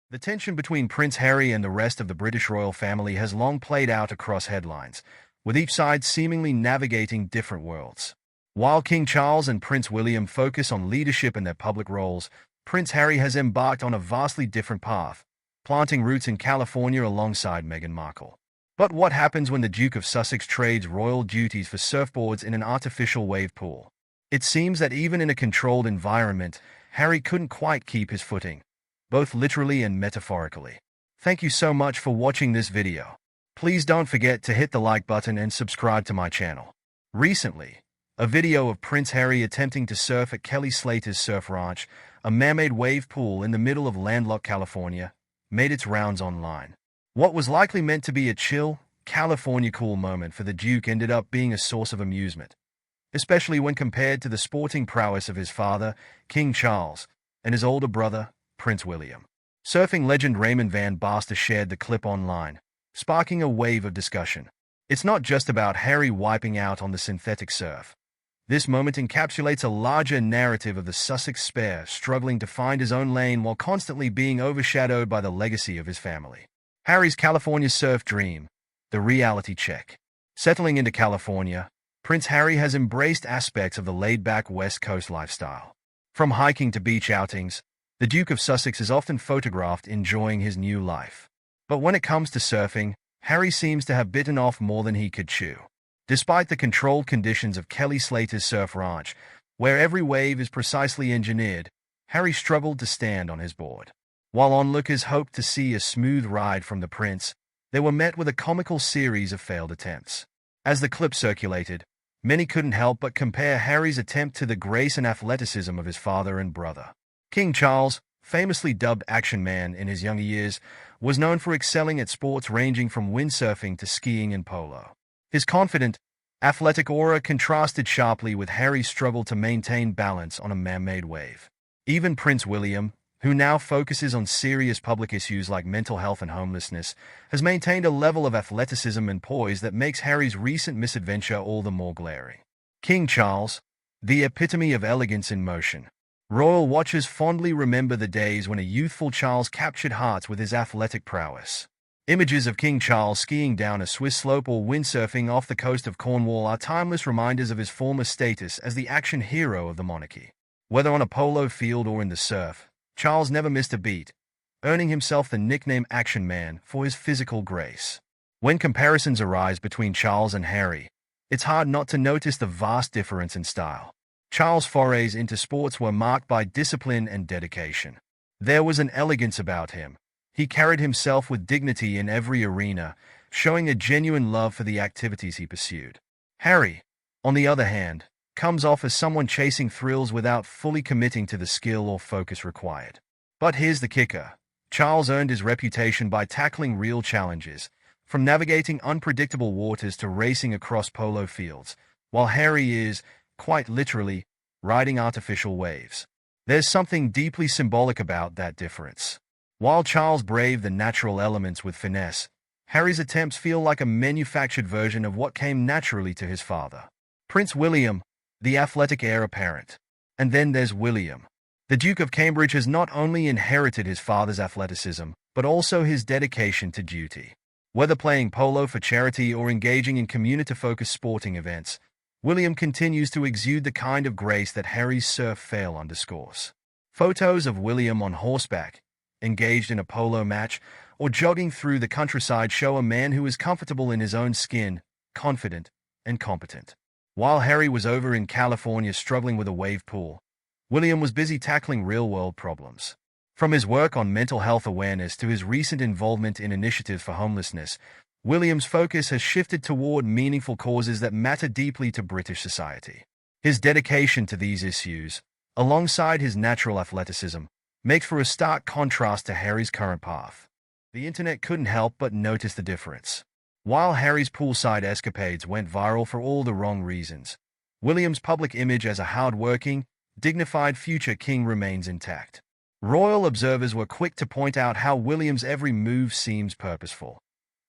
The tension between Prince Harry and the rest of the British royal family has long played out across headlines, with each side seemingly navigating different worlds. While King Charles and Prince William focus on leadership in their public roles, Prince Harry has embarked on a vastly different path, planting roots in California alongside Meghan Markle. But what happens when the Duke of Sussex trades royal duties for surfboards in an artificial wave pool? It seems that even in a controlled environment, Harry couldn't quite keep his footing, both literally and metaphorically. Thank you so much for watching this video. Please don't forget to hit the like button and subscribe to my channel. Recently, a video of Prince Harry attempting to surf at Kelly Slater's surf ranch, a man-made wave pool in the middle of landlocked California, made its rounds online. What was likely meant to be a chill, California cool moment for the Duke ended up being a source of amusement, especially when compared to the sporting prowess of his father, King Charles, and his older brother, Prince William. Surfing legend Raymond Van Basten shared the clip online, sparking a wave of discussion. It's not just about Harry wiping out on the synthetic surf. This moment encapsulates a larger narrative of the Sussex spare struggling to find his own lane while constantly being overshadowed by the legacy of his family. Harry's California surf dream, the reality check. Settling into California, Prince Harry has embraced aspects of the laid-back West Coast lifestyle. From hiking to beach outings, the Duke of Sussex is often photographed enjoying his new life. But when it comes to surfing, Harry seems to have bitten off more than he could chew. Despite the controlled conditions of Kelly Slater's surf ranch, where every wave is precisely engineered, Harry struggled to stand on his board. While onlookers hoped to see a smooth ride from the prince, they were met with a comical series of failed attempts. As the clip circulated, many couldn't help but compare Harry's attempt to the grace and athleticism of his father and brother. King Charles, famously dubbed Action Man in his younger years, was known for excelling at sports ranging from windsurfing to skiing and polo. His confident, athletic aura contrasted sharply with Harry's struggle to maintain balance on a man-made wave. Even Prince William, who now focuses on serious public issues like mental health and homelessness, has maintained a level of athleticism and poise that makes Harry's recent misadventure all the more glaring. King Charles, the epitome of elegance in motion. Royal watchers fondly remember the days when a youthful Charles captured hearts with his athletic prowess. Images of King Charles skiing down a Swiss slope or windsurfing off the coast of Cornwall are timeless reminders of his former status as the action hero of the monarchy. Whether on a polo field or in the surf, Charles never missed a beat, earning himself the nickname Action Man for his physical grace. When comparisons arise between Charles and Harry, it's hard not to notice the vast difference in style. Charles' forays into sports were marked by discipline and dedication. There was an elegance about him. He carried himself with dignity in every arena, showing a genuine love for the activities he pursued. Harry, on the other hand, comes off as someone chasing thrills without fully committing to the skill or focus required. But here's the kicker. Charles earned his reputation by tackling real challenges, from navigating unpredictable waters to racing across polo fields, while Harry is, quite literally, riding artificial waves. There's something deeply symbolic about that difference. While Charles braved the natural elements with finesse, Harry's attempts feel like a manufactured version of what came naturally to his father. Prince William, the athletic heir apparent. And then there's William. The Duke of Cambridge has not only inherited his father's athleticism, but also his dedication to duty. Whether playing polo for charity or engaging in community-focused sporting events, William continues to exude the kind of grace that Harry's surf fail underscores. Photos of William on horseback, engaged in a polo match, or jogging through the countryside show a man who is comfortable in his own skin, confident, and competent. While Harry was over in California struggling with a wave pool, William was busy tackling real-world problems. From his work on mental health awareness to his recent involvement in initiatives for homelessness, William's focus has shifted toward meaningful causes that matter deeply to British society. His dedication to these issues, alongside his natural athleticism, makes for a stark contrast to Harry's current path. The internet couldn't help but notice the difference. While Harry's poolside escapades went viral for all the wrong reasons, William's public image as a hard-working, dignified future king remains intact. Royal observers were quick to point out how William's every move seems purposeful,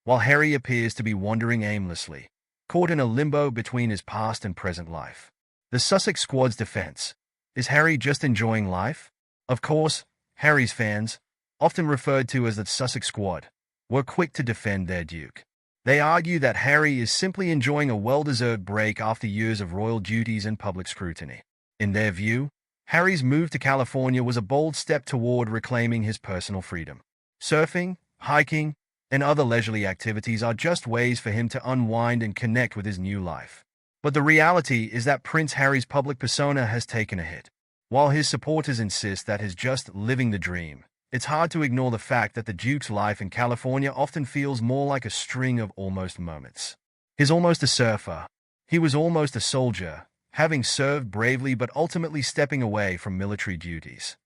while Harry appears to be wandering aimlessly, caught in a limbo between his past and present life. The Sussex squad's defense. Is Harry just enjoying life? Of course, Harry's fans, often referred to as the Sussex Squad, were quick to defend their Duke. They argue that Harry is simply enjoying a well-deserved break after years of royal duties and public scrutiny. In their view, Harry's move to California was a bold step toward reclaiming his personal freedom. Surfing, hiking, and other leisurely activities are just ways for him to unwind and connect with his new life. But the reality is that Prince Harry's public persona has taken a hit. While his supporters insist that he's just living the dream, it's hard to ignore the fact that the Duke's life in California often feels more like a string of almost moments. He's almost a surfer. He was almost a soldier, having served bravely but ultimately stepping away from military duties.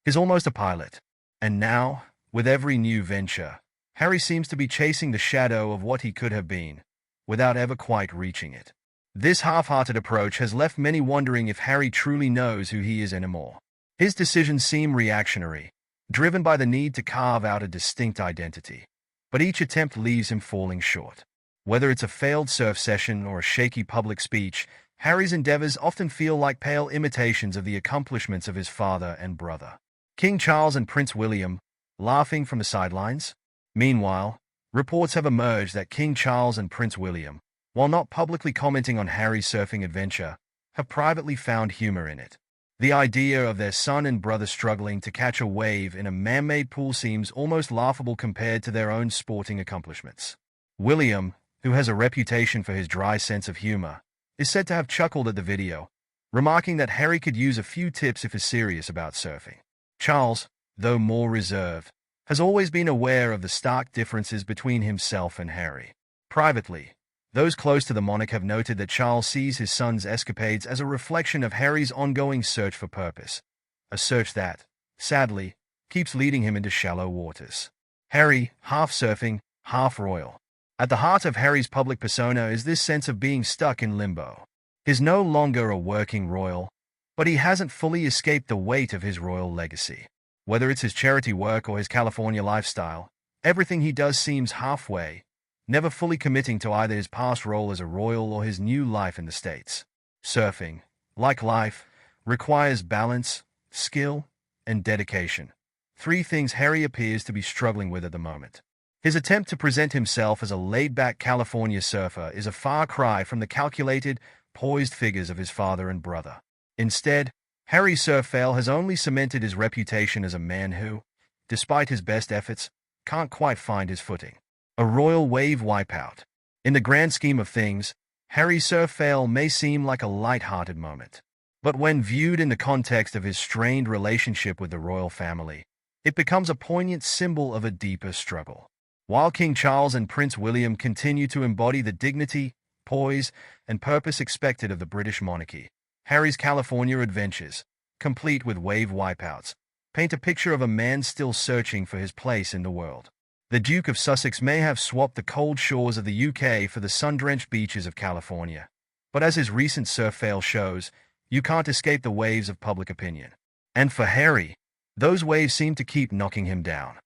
He's almost a pilot. And now, with every new venture, Harry seems to be chasing the shadow of what he could have been, without ever quite reaching it. This half-hearted approach has left many wondering if Harry truly knows who he is anymore. His decisions seem reactionary, driven by the need to carve out a distinct identity. But each attempt leaves him falling short. Whether it's a failed surf session or a shaky public speech, Harry's endeavors often feel like pale imitations of the accomplishments of his father and brother. King Charles and Prince William, laughing from the sidelines? Meanwhile, reports have emerged that King Charles and Prince William, while not publicly commenting on Harry's surfing adventure, have privately found humor in it. The idea of their son and brother struggling to catch a wave in a man-made pool seems almost laughable compared to their own sporting accomplishments. William, who has a reputation for his dry sense of humor, is said to have chuckled at the video, remarking that Harry could use a few tips if he's serious about surfing. Charles, though more reserved, has always been aware of the stark differences between himself and Harry. Privately, those close to the monarch have noted that Charles sees his son's escapades as a reflection of Harry's ongoing search for purpose, a search that, sadly, keeps leading him into shallow waters. Harry, half surfing, half royal. At the heart of Harry's public persona is this sense of being stuck in limbo. He's no longer a working royal, but he hasn't fully escaped the weight of his royal legacy. Whether it's his charity work or his California lifestyle, everything he does seems halfway, never fully committing to either his past role as a royal or his new life in the States. Surfing, like life, requires balance, skill, and dedication. Three things Harry appears to be struggling with at the moment. His attempt to present himself as a laid-back California surfer is a far cry from the calculated, poised figures of his father and brother. Instead, Harry's surf fail has only cemented his reputation as a man who, despite his best efforts, can't quite find his footing. A royal wave wipeout. In the grand scheme of things, Harry's surf fail may seem like a light-hearted moment. But when viewed in the context of his strained relationship with the royal family, it becomes a poignant symbol of a deeper struggle. While King Charles and Prince William continue to embody the dignity, poise, and purpose expected of the British monarchy, Harry's California adventures, complete with wave wipeouts, paint a picture of a man still searching for his place in the world. The Duke of Sussex may have swapped the cold shores of the UK for the sun-drenched beaches of California, but as his recent surf fail shows, you can't escape the waves of public opinion. And for Harry, those waves seem to keep knocking him down.